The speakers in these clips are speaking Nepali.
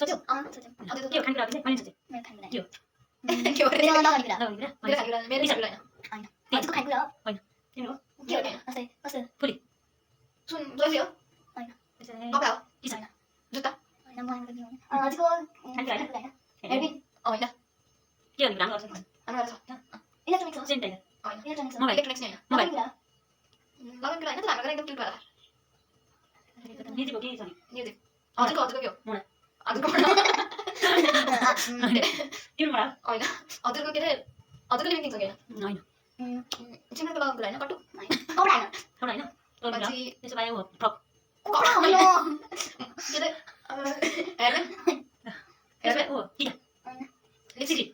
सोच्यौ त्यो के खानेकुरा चाहिँ मानिन्छ चाहिँ मेरो खानेकुरा के हो के हो मेरो नगर्ने कुरा नगर्ने कुरा मेरो खानेकुरा मेरो खानेकुरा हैन हजुरको खानेकुरा हो होइन तिमी हो के हो कस्तै कस्तो फुली सुन जोली हो हैन त्यसै कपडा हो के छ जुत्ता हैन म पनि हजुरको खानेकुरा हैन हेरबिन होइन के गर्ने काम गर्छ हाम्रो छ इलेक्ट्रोनिक्स हो सेन्ट हैन होइन इलेक्ट्रोनिक्स हो मोबाइल इलेक्ट्रोनिक्स नि मोबाइल कुरा लगन कुरा होइन त हाम्रो एकदम क्युट भएर म्युजिकको के छ नि म्युजिक हजुरको के हो मोडा हजुरको तिम्रो मोडा होइन हजुरको के अरे हजुरको लिभिङ छ क्या होइन सिङ्गरको लगन कुरा होइन कटु कपडा हैन एउटा होइन अरू कुरा पछि त्यसो भए हो फ्रक कपडा हो के अरे हेर्ने त्यसो भए हो टिका लिपस्टिक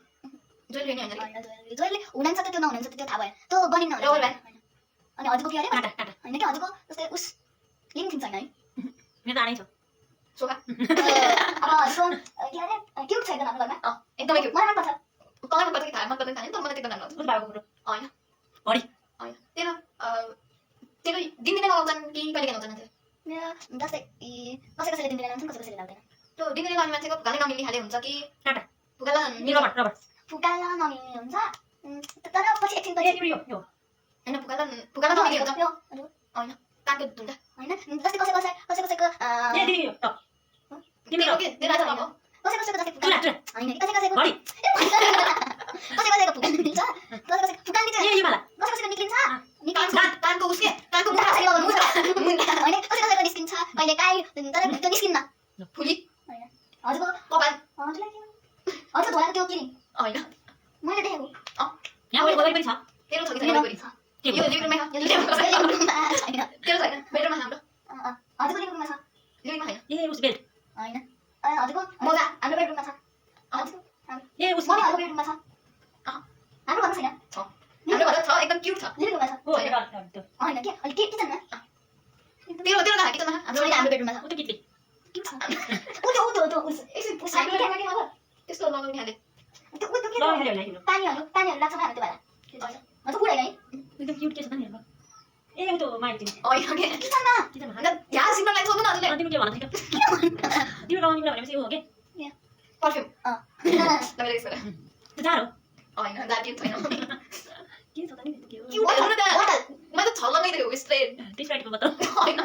जोली नि होइन हैन जहिले हुन सक्छ त्यो नहुन सक्छ त्यो थाहा भयो त्यो बनिन्न रबर होला ब्यान्ड अनि हजुरको के अरे काटा काटा हैन के हजुरको जस्तै उस लिङ थिङ छैन है मेरो त आनै छ सोफा अब हजुरको के अरे क्युट छ एकदम हाम्रो घरमा एकदमै क्युट मलाई मनपर्छ कलर मनपर्छ कि थाहा मन पर्दैन थाहा तर मलाई एकदम राम्रो उस बाबाको कुरो होइन हरि होइन तेरो तेरो दिनदिनै लगाउँछन् कि कहिले लगाउँछन् मान्छे मेरो जस्तै कसैले दिँदैन लाउँछन् कसैले लाउँदैन त्यो दिनदिनै लगाउने मान्छेको फुकाले नमिल्ने खाले हुन्छ कि काटा फुकाला रबर रबर फुकाला नमिल्ने हुन्छ तर पछि एकछिन ए पछि तिम्रो यो होइन फुकाला नमिल्ने हुन्छ यो होइन कानको धुँदा हैन जस्तै कसैको ए तिम्रो यो टप तिम्रो के तेरो आज अब कसैको जस्तै चुरा फुकाला चुरा हैन कसैको हरि कसैको फुकाल निक्लिन्छ कसैको फुकाल निक्लिन्छ ए यो माला कसैको निक्लिन्छ निक्लिन्छ कानको उसके कानको मुखा मुखा कसैको मुखा हैन कसैको निस्किन्छ कहिले काई तर त्यो निस्किन्न फुली हैन हजुरको कपाल हजुरलाई के हजुर धोलाको त्यो किन होइन मैले देखेको यहाँ वरिपरि पनि छ तेरो छ कि छैन वरिपरि के यो लिभिङमै छ लिभिङमा छैन तेरो छैन बेडरुममा हाम्रो हजुरको लिभिङमा छ लिभिङमा होइन ए उस बेल्ट हैन हजुरको मोजा हाम्रो बेडरुममा छ हजुरको ए उस मम्मीहरूको बेडरुममा छ हाम्रो घरमा छैन छ हाम्रो घर छ एकदम क्युट छ लिभिङमा छ हो यो त्यो हैन के अलि के किचनमा तेरो तेरो कहाँ किचनमा हाम्रो हाम्रो बेडरुममा छ उतो किटली के छ उ उस एकछिन पुसाइको के के अब त्यस्तो लगाउने खाले त्यो उ के ल हेर्यो होला तिम्रो पानीहरु लाग्छ मलाई त्यो भएर हजुर पुरै है एकदम क्यूट के छ नि हेर्नु ए उतो माइक तिमी होइन के किचनमा किचनमा यहाँ सिमरलाई सोध्नु न हजुरले तिम्रो के भन्न थियौ तिम्रो गाउँमा कुरा भनेपछि हो के पर्फ्युम लगाएर यसो त्यो जाडो होइन दार्जिलिङ छैन के छ त नि के हो क्युट हो नि त मैले त छल्ल गइदिएको स्ट्रेट त्यसबाट बताऊ होइन